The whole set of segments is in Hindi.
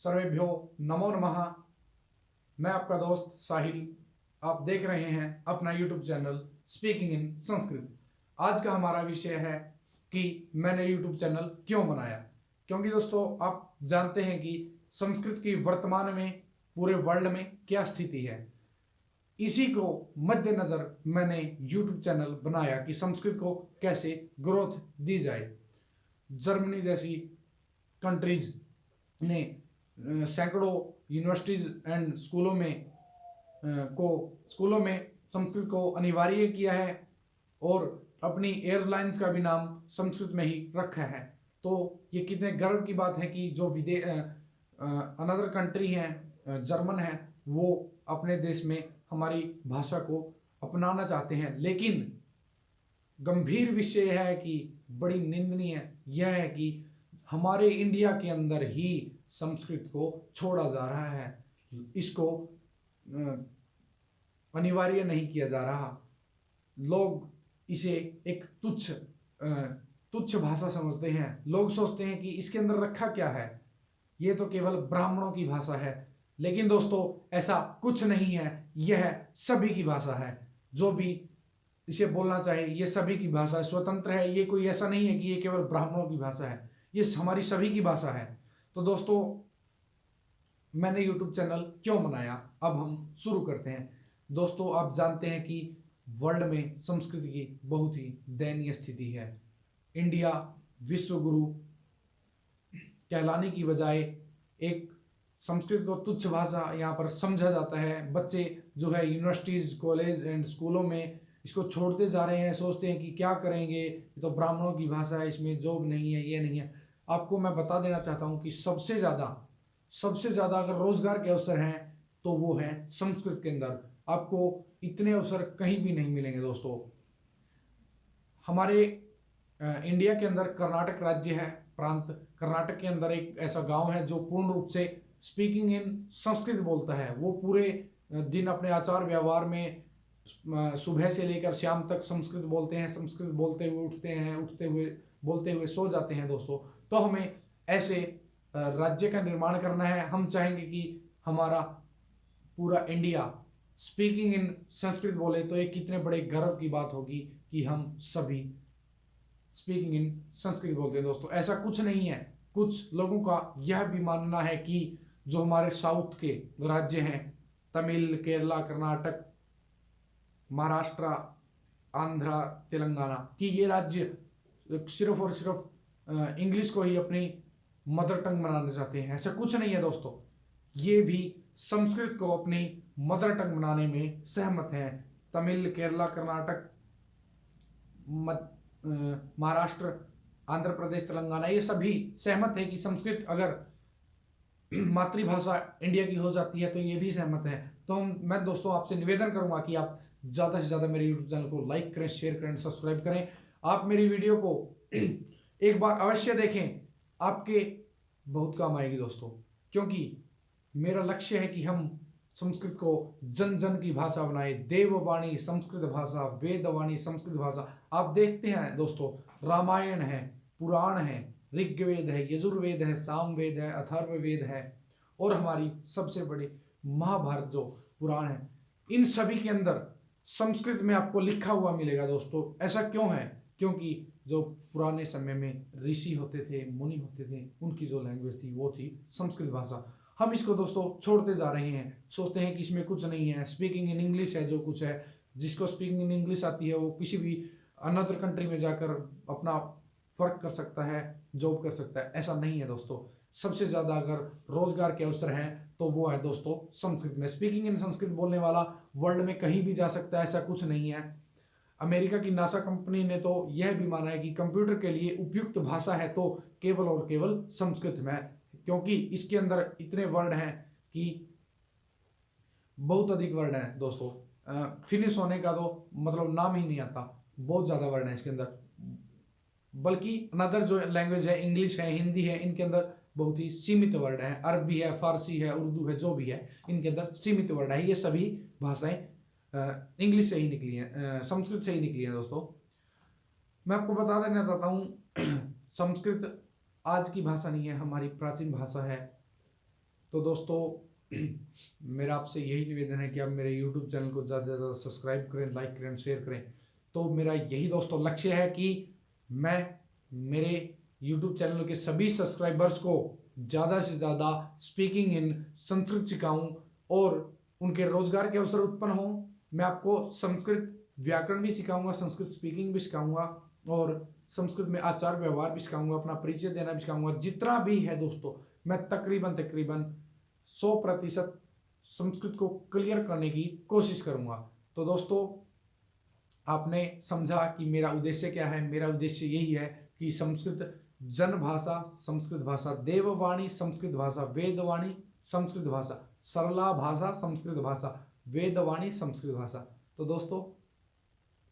सर्वेभ्यो नमो नमः। मैं आपका दोस्त साहिल, आप देख रहे हैं अपना YouTube channel speaking in Sanskrit. आज का हमारा विषय है कि मैंने यूट्यूब चैनल क्यों बनाया। क्योंकि दोस्तों आप जानते हैं कि संस्कृत की वर्तमान में पूरे वर्ल्ड में क्या स्थिति है। इसी को मद्देनजर मैंने यूट्यूब चैनल बनाया कि संस्कृत को कैसे ग्रोथ दी जाए। जर्मनी जैसी कंट्रीज ने सैकड़ों यूनिवर्सिटीज एंड स्कूलों में संस्कृत को अनिवार्य किया है और अपनी एयरलाइंस का भी नाम संस्कृत में ही रखा है। तो ये कितने गर्व की बात है कि जो अनदर कंट्री हैं, जर्मन है, वो अपने देश में हमारी भाषा को अपनाना चाहते हैं। लेकिन गंभीर विषय है कि बड़ी निंदनीय यह है कि हमारे इंडिया के अंदर ही संस्कृत को छोड़ा जा रहा है, इसको अनिवार्य नहीं किया जा रहा। लोग इसे एक तुच्छ भाषा समझते हैं। लोग सोचते हैं कि इसके अंदर रखा क्या है, ये तो केवल ब्राह्मणों की भाषा है। लेकिन दोस्तों ऐसा कुछ नहीं है, यह सभी की भाषा है। जो भी इसे बोलना चाहे ये सभी की भाषा स्वतंत्र है। ये कोई ऐसा नहीं है कि ये केवल ब्राह्मणों की भाषा है, ये हमारी सभी की भाषा है। तो दोस्तों मैंने YouTube चैनल क्यों बनाया, अब हम शुरू करते हैं। दोस्तों आप जानते हैं कि वर्ल्ड में संस्कृत की बहुत ही दयनीय स्थिति है। इंडिया विश्व गुरु कहलाने की बजाय एक संस्कृत को तुच्छ भाषा यहाँ पर समझा जाता है। बच्चे जो है यूनिवर्सिटीज़, कॉलेज एंड स्कूलों में इसको छोड़ते जा रहे हैं। सोचते हैं कि क्या करेंगे, ये तो ब्राह्मणों की भाषा है, इसमें जॉब नहीं है, ये नहीं है। आपको मैं बता देना चाहता हूँ कि सबसे ज़्यादा अगर रोजगार के अवसर हैं तो वो है संस्कृत के अंदर। आपको इतने अवसर कहीं भी नहीं मिलेंगे दोस्तों। हमारे इंडिया के अंदर कर्नाटक राज्य है, प्रांत कर्नाटक के अंदर एक ऐसा गांव है जो पूर्ण रूप से स्पीकिंग इन संस्कृत बोलता है। वो पूरे दिन अपने आचार व्यवहार में सुबह से लेकर शाम तक संस्कृत बोलते हैं। संस्कृत बोलते हुए उठते हैं, उठते हुए बोलते हुए सो जाते हैं दोस्तों। तो हमें ऐसे राज्य का निर्माण करना है। हम चाहेंगे कि हमारा पूरा इंडिया स्पीकिंग इन संस्कृत बोले, तो एक कितने बड़े गर्व की बात होगी कि हम सभी स्पीकिंग इन संस्कृत बोलते हैं दोस्तों। ऐसा कुछ नहीं है। कुछ लोगों का यह भी मानना है कि जो हमारे साउथ के राज्य हैं, तमिल, केरला, कर्नाटक, महाराष्ट्र, आंध्र, तेलंगाना, कि ये राज्य सिर्फ और सिर्फ इंग्लिश को ही अपनी मदर टंग बनाना चाहते हैं। ऐसा कुछ नहीं है दोस्तों। ये भी संस्कृत को अपनी मदर टंग बनाने में सहमत हैं। तमिल, केरला, कर्नाटक, महाराष्ट्र, आंध्र प्रदेश, तेलंगाना, ये सभी सहमत है कि संस्कृत अगर मातृभाषा इंडिया की हो जाती है तो ये भी सहमत है। तो मैं दोस्तों आपसे निवेदन करूंगा कि आप ज़्यादा से ज़्यादा मेरे यूट्यूब चैनल को लाइक करें, शेयर करें, सब्सक्राइब करें। आप मेरी वीडियो को एक बार अवश्य देखें, आपके बहुत काम आएगी दोस्तों। क्योंकि मेरा लक्ष्य है कि हम संस्कृत को जन जन की भाषा बनाए। देववाणी संस्कृत भाषा, वेदवाणी संस्कृत भाषा। आप देखते हैं दोस्तों, रामायण है, पुराण है, ऋग्वेद है, यजुर्वेद है, सामवेद है, अथर्ववेद है, और हमारी सबसे बड़ी महाभारत जो पुराण है, इन सभी के अंदर संस्कृत में आपको लिखा हुआ मिलेगा दोस्तों। ऐसा क्यों है? क्योंकि जो पुराने समय में ऋषि होते थे, मुनि होते थे, उनकी जो लैंग्वेज थी वो थी संस्कृत भाषा। हम इसको दोस्तों छोड़ते जा रहे हैं। सोचते हैं कि इसमें कुछ नहीं है, स्पीकिंग इन इंग्लिश है जो कुछ है। जिसको स्पीकिंग इन इंग्लिश आती है वो किसी भी अनदर कंट्री में जाकर अपना वर्क कर सकता है, जॉब कर सकता है। ऐसा नहीं है दोस्तों। सबसे ज़्यादा अगर रोजगार के अवसर हैं तो वो है दोस्तों संस्कृत में। स्पीकिंग इन संस्कृत बोलने वाला वर्ल्ड में कहीं भी जा सकता है, ऐसा कुछ नहीं है। अमेरिका की नासा कंपनी ने तो यह भी माना है कि कंप्यूटर के लिए उपयुक्त भाषा है तो केवल और केवल संस्कृत में, क्योंकि इसके अंदर इतने वर्ड हैं कि बहुत अधिक वर्ड हैं दोस्तों। फिनिश होने का तो मतलब नाम ही नहीं आता, बहुत ज़्यादा वर्ड हैं इसके अंदर। बल्कि अनदर जो लैंग्वेज है, इंग्लिश है, हिंदी है, इनके अंदर बहुत ही सीमित वर्ड है। अरबी है, फारसी है, उर्दू है, जो भी है, इनके अंदर सीमित वर्ड है। ये सभी भाषाएं इंग्लिश से ही निकली हैं, संस्कृत से ही निकली हैं दोस्तों। मैं आपको बता देना चाहता हूँ संस्कृत आज की भाषा नहीं है, हमारी प्राचीन भाषा है। तो दोस्तों मेरा आपसे यही निवेदन है कि आप मेरे यूट्यूब चैनल को ज़्यादा से ज़्यादा सब्सक्राइब करें, लाइक करें, शेयर करें। तो मेरा यही दोस्तों लक्ष्य है कि मैं मेरे यूट्यूब चैनल के सभी सब्सक्राइबर्स को ज़्यादा से ज़्यादा स्पीकिंग इन संस्कृत सिखाऊं और उनके रोजगार के अवसर उत्पन्न हों। मैं आपको संस्कृत व्याकरण भी सिखाऊंगा, संस्कृत स्पीकिंग भी सिखाऊंगा और संस्कृत में आचार व्यवहार भी सिखाऊंगा, अपना परिचय देना भी सिखाऊंगा। जितना भी है दोस्तों, मैं तकरीबन 100% संस्कृत को क्लियर करने की कोशिश करूंगा। तो दोस्तों आपने समझा कि मेरा उद्देश्य क्या है। मेरा उद्देश्य यही है कि संस्कृत जन भाषा, संस्कृत भाषा देववाणी, संस्कृत भाषा वेदवाणी, संस्कृत भाषा सरला भाषा, संस्कृत भाषा वेदवाणी, संस्कृत भाषा। तो दोस्तों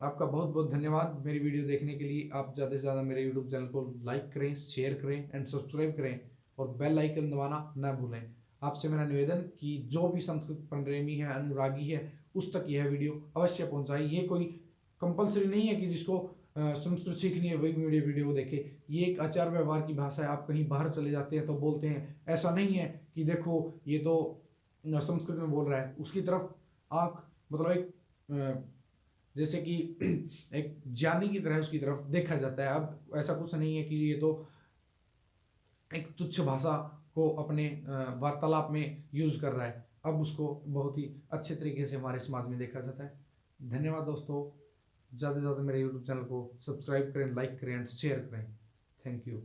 आपका बहुत बहुत धन्यवाद मेरी वीडियो देखने के लिए। आप ज़्यादा से ज़्यादा मेरे यूट्यूब चैनल को लाइक करें, शेयर करें एंड सब्सक्राइब करें और बेल आइकन दबाना न भूलें। आपसे मेरा निवेदन कि जो भी संस्कृत प्रेमी है, अनुरागी है, उस तक यह वीडियो अवश्य पहुंचाएं। ये कोई कंपलसरी नहीं है कि जिसको संस्कृत सीखनी है वही मेरी वीडियो देखे। ये एक आचार व्यवहार की भाषा है। आप कहीं बाहर चले जाते हैं तो बोलते हैं, ऐसा नहीं है कि देखो ये तो संस्कृत में बोल रहा है। उसकी तरफ आँख मतलब एक जैसे कि एक ज्ञानी की तरह उसकी तरफ देखा जाता है। अब ऐसा कुछ नहीं है कि ये तो एक तुच्छ भाषा को अपने वार्तालाप में यूज कर रहा है। अब उसको बहुत ही अच्छे तरीके से हमारे समाज में देखा जाता है। धन्यवाद दोस्तों। ज़्यादा से ज़्यादा मेरे यूट्यूब चैनल को सब्सक्राइब करें, लाइक करें एंड शेयर करें। Thank you.